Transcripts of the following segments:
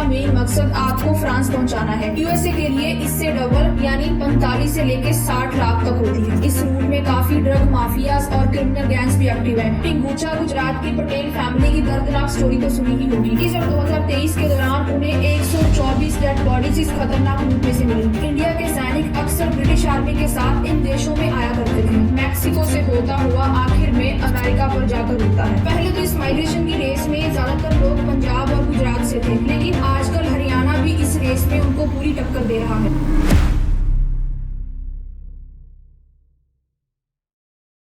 Main मकसद आपको France पहुंचाना है। यूएसए के लिए इससे डबल यानी 45 से लेके 60 लाख तक होती है। इस रूट में काफी ड्रग माफियाज और क्रिमिनल गैंग्स भी एक्टिव है। टिंगूचा गुजरात की पटेल फैमिली की दर्दनाक स्टोरी तो सुनी ही होगी कि जब 2023 के दौरान उन्हें 124 डेड बॉडीज इस खतरनाक रूट में से मिली। इंडिया के सैनिक अक्सर ब्रिटिश आर्मी के साथ इन देशों में आया करते थे। मैक्सिको से होता हुआ आखिर में अमेरिका पर जाकर रुकता है। पहले तो इस माइग्रेशन की रेस में ज्यादातर लोग पंजाब और गुजरात से थे, लेकिन आजकल हरियाणा भी इस रेस में उनको पूरी टक्कर दे रहा है।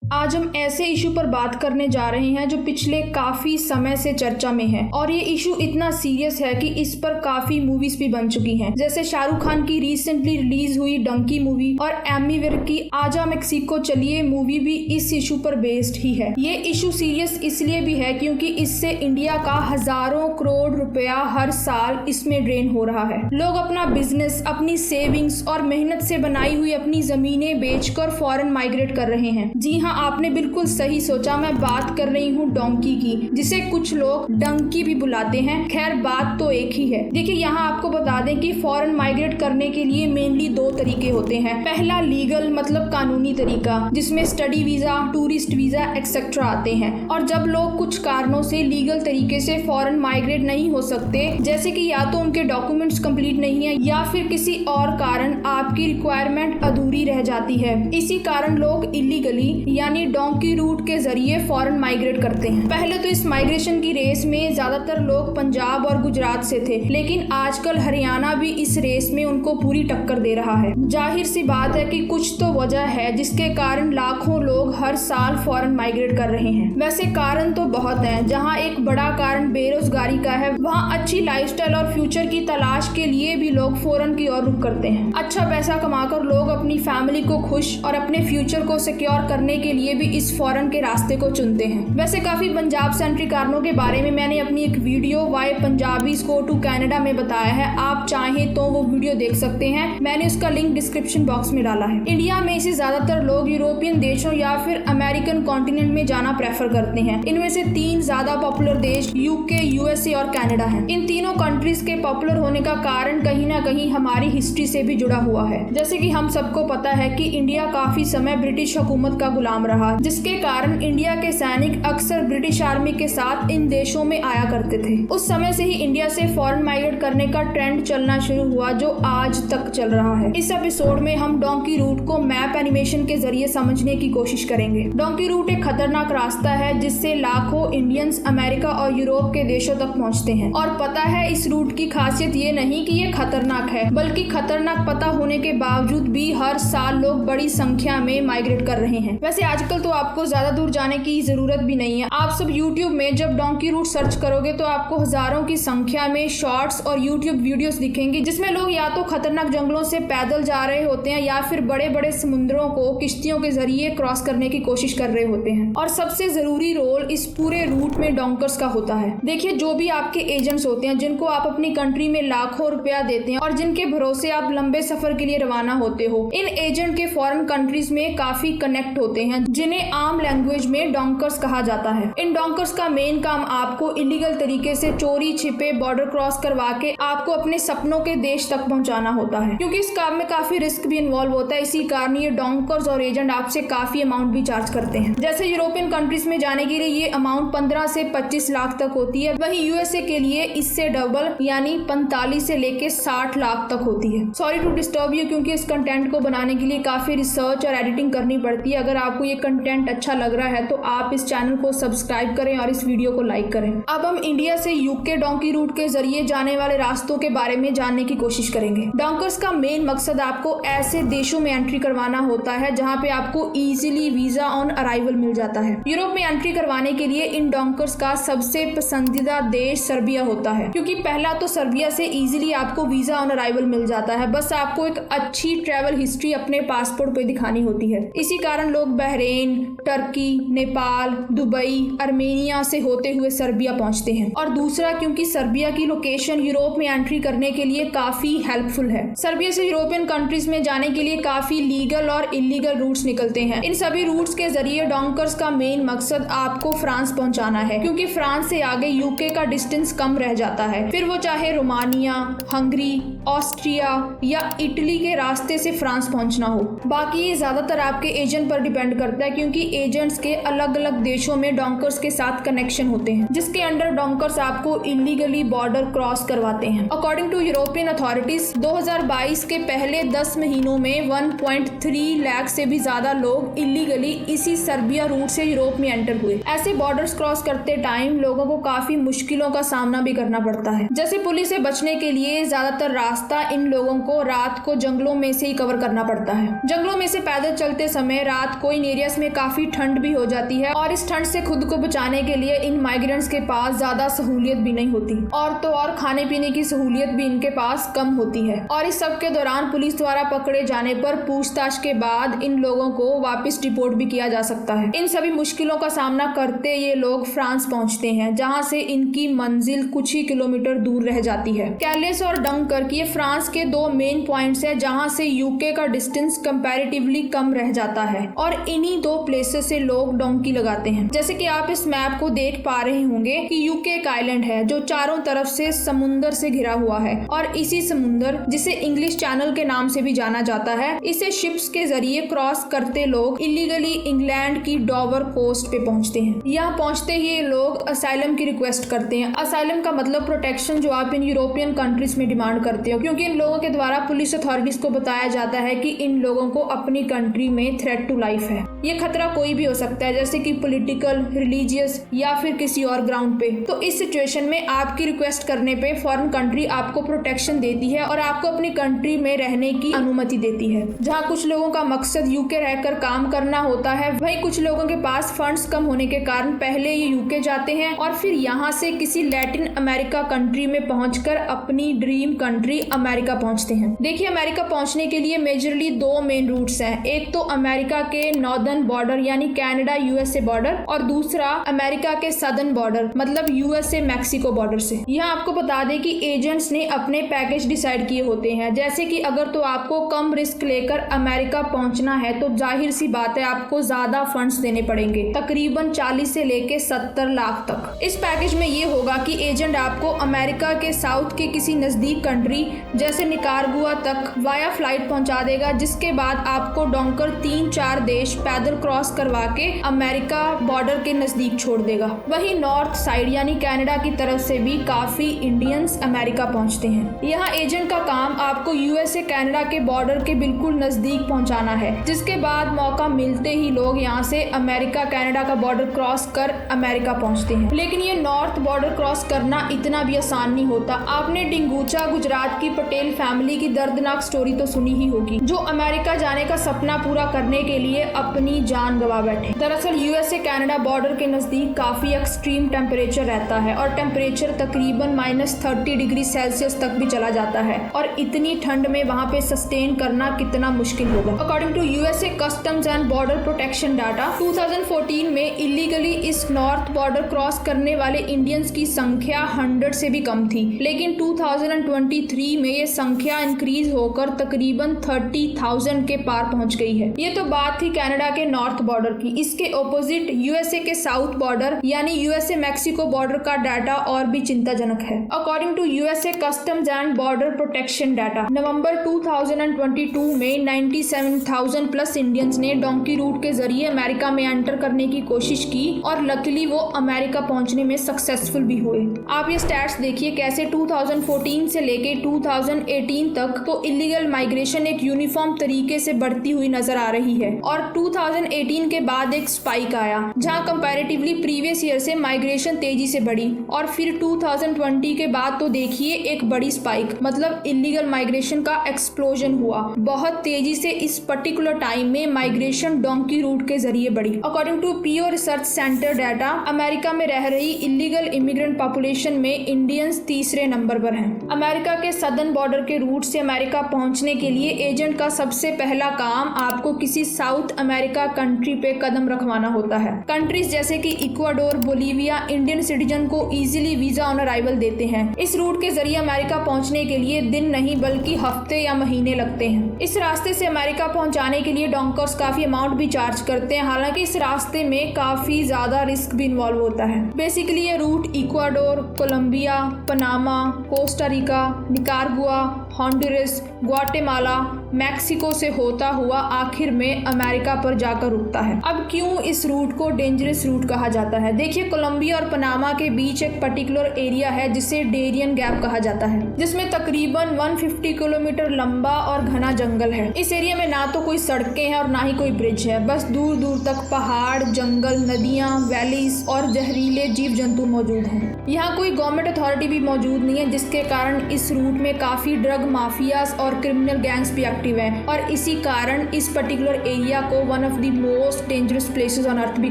आज हम ऐसे इशू पर बात करने जा रहे हैं जो पिछले काफी समय से चर्चा में है और ये इशू इतना सीरियस है कि इस पर काफी मूवीज भी बन चुकी हैं। जैसे शाहरुख खान की रिसेंटली रिलीज हुई डंकी मूवी और एमी विर्क की आजा मेक्सिको चलिए मूवी भी इस इशू पर बेस्ड ही है। ये इशू सीरियस इसलिए भी है क्योंकि इससे इंडिया का हजारों करोड़ रुपया हर साल इसमें ड्रेन हो रहा है। लोग अपना बिजनेस, अपनी सेविंग्स और मेहनत से बनाई हुई अपनी जमीनें बेचकर फॉरेन माइग्रेट कर रहे हैं। जी हाँ, आपने बिल्कुल सही सोचा, मैं बात कर रही हूँ डोंकी की, जिसे कुछ लोग डंकी भी बुलाते हैं। खैर बात तो एक ही है। देखिए यहाँ आपको बता दें कि फॉरेन माइग्रेट करने के लिए मेनली 2 तरीके होते हैं। पहला लीगल मतलब कानूनी तरीका, जिसमें study visa, tourist visa etcetera आते हैं। और जब लोग कुछ कारणों से लीगल तरीके से फॉरेन माइग्रेट नहीं हो सकते, जैसे कि या तो उनके डॉक्यूमेंट्स कंप्लीट नहीं है या फिर किसी और कारण आपकी रिक्वायरमेंट अधूरी रह जाती है, इसी कारण लोग इलीगली यानी डोंकी रूट के जरिए फॉरेन माइग्रेट करते हैं। पहले तो इस माइग्रेशन की रेस में ज्यादातर लोग पंजाब और गुजरात से थे, लेकिन आजकल हरियाणा भी इस रेस में उनको पूरी टक्कर दे रहा है। जाहिर सी बात है कि कुछ तो वजह है जिसके कारण लाखों लोग हर साल फॉरेन माइग्रेट कर रहे हैं। वैसे कारण तो बहुत हैं। जहां एक बड़ा कारण बेरोजगारी का है, वहां अच्छी लाइफस्टाइल और फ्यूचर की तलाश के लिए भी लोग फॉरेन की ओर रुख करते हैं। अच्छा पैसा कमाकर लोग अपनी फैमिली को खुश और अपने फ्यूचर को सिक्योर करने के लिए भी इस फॉरेन के रास्ते को चुनते हैं। वैसे काफी पंजाब सेंट्रिक कारणों के बारे में मैंने अपनी एक video why Punjabis go to Canada में बताया है। आप चाहें तो वो वीडियो देख सकते हैं, मैंने उसका लिंक डिस्क्रिप्शन बॉक्स में डाला है। इंडिया में से ज्यादातर लोग यूरोपियन देशों या फिर अमेरिकन कॉन्टिनेंट में जाना प्रेफर करते हैं। इनमें से 3 ज्यादा पॉपुलर देश यूके, यूएसए और कनाडा है। इन तीनों कंट्रीज के पॉपुलर होने का कारण कहीं ना कहीं हमारी हिस्ट्री से भी जुड़ा हुआ है। जैसे कि हम सबको पता है कि इंडिया काफी समय ब्रिटिश हुकूमत का गुलाम रहा, जिसके कारण इंडिया के सैनिक अक्सर ब्रिटिश आर्मी के साथ इन देशों में आया करते थे। उस समय से ही इंडिया से फॉरेन माइग्रेट करने का ट्रेंड चलना शुरू हुआ जो आज तक चल रहा है। इस एपिसोड में हम डोंकी रूट को मैप एनिमेशन के जरिए समझने की कोशिश करेंगे। डोंकी रूट एक खतरनाक रास्ता है जिससे लाखों इंडियंस अमेरिका और यूरोप के देशों तक पहुंचते हैं। और पता है इस रूट की खासियत ये नहीं कि ये खतरनाक है, बल्कि खतरनाक पता होने के बावजूद भी हर साल लोग बड़ी संख्या में माइग्रेट कर रहे हैं। वैसे आजकल तो आपको ज्यादा दूर जाने की जरूरत भी नहीं है। आप सब YouTube में जब डोंकी रूट सर्च करोगे तो आपको हजारों की संख्या में शॉर्ट्स और YouTube वीडियोस दिखेंगी, जिसमें लोग या तो खतरनाक जंगलों से पैदल जा रहे होते हैं या फिर बड़े बड़े समुद्रों को किश्तियों के जरिए क्रॉस करने की कोशिश कर रहे होते हैं। और सबसे जरूरी रोल इस पूरे रूट में डोंकर्स का होता है। देखिए जो भी आपके एजेंट्स होते हैं, जिनको आप अपनी कंट्री में लाखों रुपया देते हैं और जिनके भरोसे आप लंबे सफर के लिए रवाना होते हो, इन एजेंट के फॉरेन कंट्रीज में काफी कनेक्ट होते हैं, जिन्हें आम लैंग्वेज में डोंकर्स कहा जाता है। इन डोंकर्स का मेन काम आपको इलीगल तरीके से चोरी छिपे बॉर्डर क्रॉस करवा के आपको अपने सपनों के देश तक पहुंचाना होता है। क्योंकि इस काम में काफी रिस्क भी इन्वॉल्व होता है, इसी कारण ये डोंकर्स और एजेंट आपसे काफी अमाउंट भी चार्ज करते हैं। जैसे यूरोपियन कंट्रीज में जाने के लिए ये अमाउंट 15 से 25 लाख तक होती है, वहीं यूएसए के लिए इससे डबल यानी 45 से लेके 60 लाख तक होती है। सॉरी टू डिस्टर्ब यू, क्योंकि इस कंटेंट को बनाने के लिए काफी रिसर्च और एडिटिंग करनी पड़ती है। अगर आपको ये कंटेंट अच्छा लग रहा है तो आप इस चैनल को सब्सक्राइब करें और इस वीडियो को लाइक करें। अब हम इंडिया से यूके डोंकी रूट के जरिए जाने वाले रास्तों के बारे में जानने की कोशिश करेंगे। डोंकर्स का मेन मकसद आपको ऐसे देशों में एंट्री करवाना होता है जहां पे आपको इजीली वीजा ऑन अराइवल मिल जाता है। यूरोप में एंट्री करवाने के लिए इन डोंकर्स का सबसे पसंदीदा देश सर्बिया होता है, क्योंकि पहला तो सर्बिया से इजीली आपको वीजा ऑन अराइवल मिल जाता है, बस आपको एक अच्छी ट्रैवल हिस्ट्री अपने पासपोर्ट पे दिखानी होती है। इसी कारण लोग Bahrain, Ukraine, Turkey, Nepal, Dubai, Armenia से होते हुए सर्बिया पहुंचते हैं। और दूसरा क्योंकि सर्बिया की लोकेशन यूरोप में एंट्री करने के लिए काफी हेल्पफुल है। सर्बिया से यूरोपियन कंट्रीज में जाने के लिए काफी लीगल और इलीगल रूट्स निकलते हैं। इन सभी रूट्स के जरिए डोंकर्स का मेन मकसद आपको फ्रांस पहुंचाना है, क्योंकि फ्रांस से आगे यूके का डिस्टेंस कम रह जाता है। फिर वो चाहे रोमानिया, हंगरी, ऑस्ट्रिया या इटली के रास्ते से फ्रांस पहुंचना हो। बाकी ये ज्यादातर आपके एजेंट पर डिपेंड करता है, क्योंकि एजेंट्स के अलग अलग देशों में डोंकर्स के साथ कनेक्शन होते हैं, जिसके अंडर डोंकर्स आपको इलीगली बॉर्डर क्रॉस करवाते हैं। अकॉर्डिंग टू यूरोपियन अथॉरिटीज 2022 के पहले 10 महीनों में 1.3 लाख से भी ज्यादा लोग इलीगली इसी सर्बिया रूट से यूरोप में एंटर हुए। ऐसे बॉर्डर्स क्रॉस करते टाइम लोगों को काफी मुश्किलों का सामना भी करना पड़ता है। जैसे पुलिस से बचने के लिए ज्यादातर रास्ता इन लोगों को रात को जंगलों में से ही कवर करना पड़ता है। जंगलों में से पैदल चलते समय रात को इन एरियाज में काफी ठंड भी हो जाती है, और इस ठंड से खुद को बचाने के लिए इन माइग्रेंट्स के पास ज्यादा सहूलियत भी नहीं होती, और तो और खाने पीने की सहूलियत भी इनके पास कम होती है। और इस सब के दौरान पुलिस द्वारा पकड़े जाने पर पूछताछ के बाद इन लोगों को वापस डिपोर्ट भी किया जा सकता है। इन सभी मुश्किलों का सामना करते ये लोग फ्रांस पहुंचते हैं, जहां से इनकी मंजिल कुछ ही किलोमीटर दूर रह जाती है। कैलेस और डंकर्क ये फ्रांस के दो मेन पॉइंट्स है, जहां से यूके का डिस्टेंस कंपैरेटिवली कम रह जाता है, और इन्हीं दो प्लेसेस से लोग डोंकी लगाते हैं। जैसे कि आप इस मैप को देख पा रहे होंगे कि यूके एक आइलैंड है जो चारों तरफ से समुंदर से घिरा हुआ है, और इसी समुंदर, जिसे इंग्लिश चैनल के नाम से भी जाना जाता है, इसे शिप्स के जरिए क्रॉस करते लोग इलीगली इंग्लैंड की डॉवर कोस्ट पे पहुंचते हैं। यहाँ पहुंचते ही ये लोग असाइलम की रिक्वेस्ट करते हैं। असाइलम का मतलब प्रोटेक्शन, जो आप इन यूरोपियन कंट्रीज में डिमांड करते हो, क्योंकि इन लोगों के द्वारा पुलिस अथॉरिटीज को बताया जाता है कि इन लोगों को अपनी कंट्री में थ्रेट टू लाइफ है। ये खतरा कोई भी हो सकता है, जैसे कि पॉलिटिकल, रिलीजियस या फिर किसी और ग्राउंड पे। तो इस सिचुएशन में आपकी रिक्वेस्ट करने पे फॉरेन कंट्री आपको प्रोटेक्शन देती है और आपको अपनी कंट्री में रहने की अनुमति देती है। जहाँ कुछ लोगों का मकसद यूके रहकर काम करना होता है, वहीं कुछ लोगों के पास फंड्स कम होने के कारण पहले ये यूके जाते हैं और फिर यहाँ से किसी लैटिन अमेरिका कंट्री में पहुंचकर अपनी ड्रीम कंट्री अमेरिका पहुंचते हैं। देखिए, अमेरिका पहुंचने के लिए मेजरली दो मेन रूट्स हैं। एक तो अमेरिका के नॉर्दर्न बॉर्डर यानी कनाडा यूएसए बॉर्डर, और दूसरा अमेरिका के सदर्न बॉर्डर मतलब यूएसए मैक्सिको बॉर्डर से। यहाँ आपको बता दें कि एजेंट्स ने अपने पैकेज डिसाइड किए होते हैं, जैसे कि अगर तो आपको कम रिस्क लेकर अमेरिका पहुंचना है तो जाहिर सी बात है आपको ज्यादा फंड्स देने पड़ेंगे, तकरीबन 40 से लेके 70 लाख तक। इस पैकेज में ये होगा कि एजेंट आपको अमेरिका के साउथ के किसी नजदीक कंट्री जैसे निकारागुआ तक वाया फ्लाइट पहुंचा देगा, जिसके बाद आपको डोंकर 3-4 देश पैदल क्रॉस करवा के अमेरिका बॉर्डर के नजदीक छोड़ देगा। वहीं नॉर्थ साइड यानी कनाडा की तरफ से भी काफी इंडियंस अमेरिका पहुंचते हैं। यहाँ एजेंट का काम आपको यूएसए कनाडा के बॉर्डर के बिल्कुल नजदीक पहुंचाना है, जिसके बाद मौका मिलते ही लोग यहाँ से अमेरिका कनाडा का बॉर्डर क्रॉस कर अमेरिका पहुंचते हैं। लेकिन ये नॉर्थ बॉर्डर क्रॉस करना इतना भी आसान नहीं होता। आपने डिंगूचा गुजरात की पटेल फैमिली की दर्दनाक स्टोरी तो सुनी ही होगी, जो अमेरिका जाने का सपना पूरा करने के लिए अपनी जान गंवा बैठे। दरअसल यूएसए कनाडा बॉर्डर के नजदीक काफी एक्सट्रीम टेम्परेचर रहता है, और टेम्परेचर तकरीबन -30 डिग्री सेल्सियस तक भी चला जाता है, और इतनी ठंड में वहाँ पे सस्टेन करना कितना मुश्किल होगा। According to USA customs and border protection data, 2014 में इलीगली इस नॉर्थ बॉर्डर क्रॉस करने वाले इंडियंस की संख्या 100 से भी कम थी, लेकिन 2023 में ये संख्या इंक्रीज होकर तकरीबन 30,000 के पार पहुंच गई है। ये तो बात थी कनाडा के नॉर्थ बॉर्डर की। इसके ऑपोजिट यूएसए के साउथ बॉर्डर यानी यूएसए मैक्सिको बॉर्डर का डाटा और भी चिंताजनक है। According to USA customs and border protection data, नवंबर 2022 में 97,000 प्लस इंडियंस ने डोंकी रूट के जरिए अमेरिका में एंटर करने की कोशिश की, और लकीली वो अमेरिका पहुंचने में सक्सेसफुल भी हुए। आप ये स्टैट्स देखिए कैसे 2014 से लेके 2018 तक तो इलीगल माइग्रेशन एक यूनिफॉर्म तरीके से बढ़ती हुई नजर आ रही है, और 2018 के बाद एक स्पाइक आया जहां कंपैरेटिवली प्रीवियस ईयर से माइग्रेशन तेजी से बढ़ी, और फिर 2020 के बाद तो देखिए एक बड़ी स्पाइक, मतलब इलीगल माइग्रेशन का एक्सप्लोजन हुआ। बहुत तेजी से इस पर्टिकुलर टाइम में माइग्रेशन डोंकी रूट के जरिए बढ़ी। According to Pew research center data, America में रह रही इलीगल इमिग्रेंट पॉपुलेशन में इंडियंस तीसरे नंबर पर हैं। अमेरिका के सदर्न बॉर्डर के रूट से अमेरिका पहुंचने के लिए एजेंट का सबसे पहला काम आपको किसी साउथ अमेरिका कंट्री पे कदम रखवाना होता है। कंट्रीज जैसे कि इक्वाडोर, बोलीविया इंडियन सिटीजन को इजीली वीजा ऑन अराइवल देते हैं। इस रूट के जरिए अमेरिका पहुंचने के लिए दिन नहीं बल्कि हफ्ते या महीने लगते हैं। इस रास्ते से अमेरिका पहुंचाने के लिए डॉन्कर्स काफी अमाउंट भी चार्ज करते हैं। हालांकि इस रास्ते में काफी ज्यादा रिस्क भी इन्वॉल्व होता है। बेसिकली ये route Ecuador, Colombia, Panama, Costa Rica, Nicaragua, Honduras, Guatemala, Mexico से होता हुआ आखिर में अमेरिका पर जाकर रुकता है। अब क्यों इस रूट को डेंजरस रूट कहा जाता है? देखिए, कोलंबिया और पनामा के बीच एक पर्टिकुलर एरिया है जिसे डेरियन गैप कहा जाता है, जिसमें तकरीबन 150 किलोमीटर लंबा और घना जंगल है। इस एरिया में ना तो कोई सड़कें हैं और ना ही कोई ब्रिज है, बस दूर दूर तक पहाड़, जंगल, नदियां, वैलीज और जहरीले जीव जंतु मौजूद हैं। यहाँ कोई गवर्नमेंट अथॉरिटी भी मौजूद नहीं है, जिसके कारण इस रूट में काफी ड्रग माफियाज और क्रिमिनल गैंग्स भी एक्टिव हैं और इसी कारण इस पर्टिकुलर एरिया को one of the most dangerous places on earth भी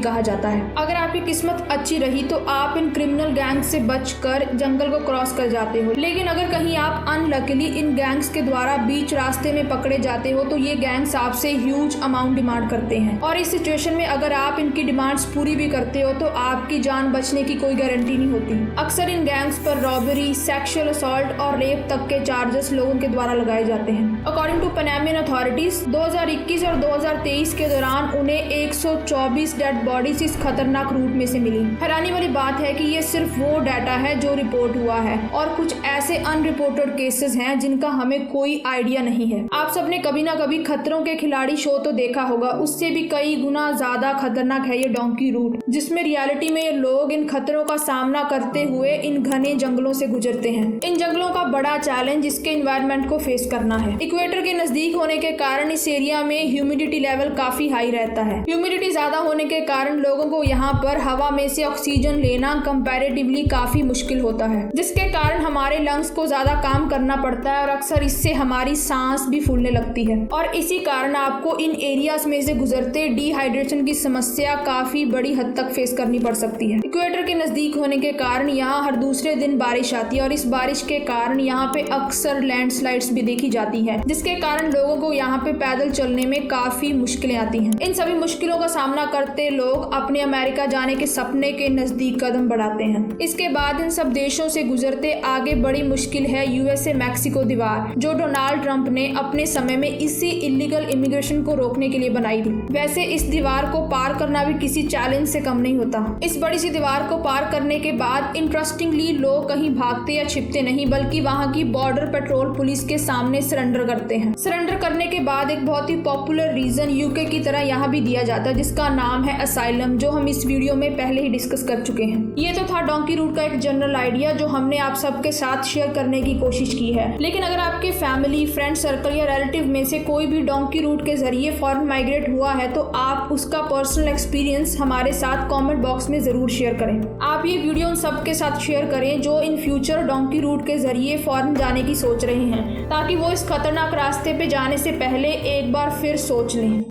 कहा जाता है। अगर आपकी किस्मत अच्छी रही तो आप इन क्रिमिनल गैंग्स से बचकर जंगल को क्रॉस कर जाते हो, लेकिन अगर कहीं आप अनलकीली इन गैंग्स के द्वारा बीच रास्ते में पकड़े जाते हो तो ये गैंग्स आपसे ह्यूज अमाउंट डिमांड करते हैं और इस सिचुएशन में अगर आप इनकी डिमांड्स पूरी भी करते हो तो आपकी जान बचने की कोई गारंटी नहीं होती। अक्सर इन गैंग्स पर रॉबरी, सेक्सुअल असॉल्ट और रेप तक के चार्जेस लोगों के द्वारा लगाए जाते हैं। अकॉर्डिंग टू पनामियन अथॉरिटीज 2021 और 2023 के दौरान उन्हें 124 डेड बॉडीज इस खतरनाक रूट में से मिली। हैरानी वाली बात है कि ये सिर्फ वो डाटा है जो रिपोर्ट हुआ है और कुछ ऐसे अनरिपोर्टेड केसेस हैं जिनका हमें कोई आइडिया नहीं है। आप सबने कभी ना कभी खतरों के खिलाड़ी शो तो देखा होगा, उससे भी कई गुना ज्यादा खतरनाक है ये डोंकी रूट, जिसमें रियलिटी में ये लोग इन खतरों का सामना करते हुए इन घने जंगलों से गुजरते हैं। इन जंगलों का बड़ा चैलेंज इसके एनवायरनमेंट को फेस करना है। इक्वेटर के नजदीक होने के कारण इस एरिया में ह्यूमिडिटी लेवल काफी हाई रहता है। ह्यूमिडिटी ज्यादा होने के कारण लोगों को यहाँ पर हवा में से ऑक्सीजन लेना कंपैरेटिवली काफी मुश्किल होता है, जिसके कारण हमारे लंग्स को ज्यादा काम करना पड़ता है और अक्सर इससे हमारी सांस भी फूलने लगती है और इसी कारण आपको इन एरियाज में से गुजरते डिहाइड्रेशन की समस्या काफी बड़ी हद तक फेस करनी पड़ सकती है। इक्वेटर के नजदीक होने के कारण यहाँ हर दूसरे दिन बारिश आती है और इस बारिश के कारण यहाँ पे अक्सर लैंडस्लाइड्स भी देखी जाती है, जिसके कारण लोगों को यहाँ पे पैदल चलने में काफी मुश्किलें आती हैं। इन सभी मुश्किलों का सामना करते लोग अपने अमेरिका जाने के सपने के नजदीक कदम बढ़ाते हैं। इसके बाद इन सब देशों से गुजरते आगे बड़ी मुश्किल है यूएसए मैक्सिको दीवार, जो डोनाल्ड ट्रंप ने अपने समय में इसी इलीगल इमिग्रेशन को रोकने के लिए बनाई थी। वैसे इस दीवार को पार करना भी किसी चैलेंज से कम नहीं होता। इस बड़ी सी दीवार को पार करने के बाद इंटरेस्टिंगली लोग कहीं भागते या छिपते नहीं, बल्कि वहाँ की बॉर्डर पेट्रोल पुलिस के सामने सरेंडर करते हैं। सरेंडर करने के बाद एक बहुत ही पॉपुलर रीजन यूके की तरह यहाँ भी दिया जाता है, जिसका नाम है असाइलम, जो हम इस वीडियो में पहले ही डिस्कस कर चुके हैं। ये तो था डोंकी रूट का एक जनरल आइडिया जो हमने आप सबके साथ शेयर करने की कोशिश की है। लेकिन अगर आपके फैमिली, फ्रेंड सर्कल या रिलेटिव में से कोई भी डोंकी रूट के जरिए फॉरेन माइग्रेट हुआ है तो आप उसका पर्सनल एक्सपीरियंस हमारे साथ कमेंट बॉक्स में जरूर शेयर करें। आप ये वीडियो उन सबके साथ शेयर करें जो इन फ्यूचर डोंकी रूट के जरिए फॉरेन जाने की सोच रहे हैं, ताकि वो इस खतरनाक रास्ते पे जाने से पहले एक बार फिर सोच लें।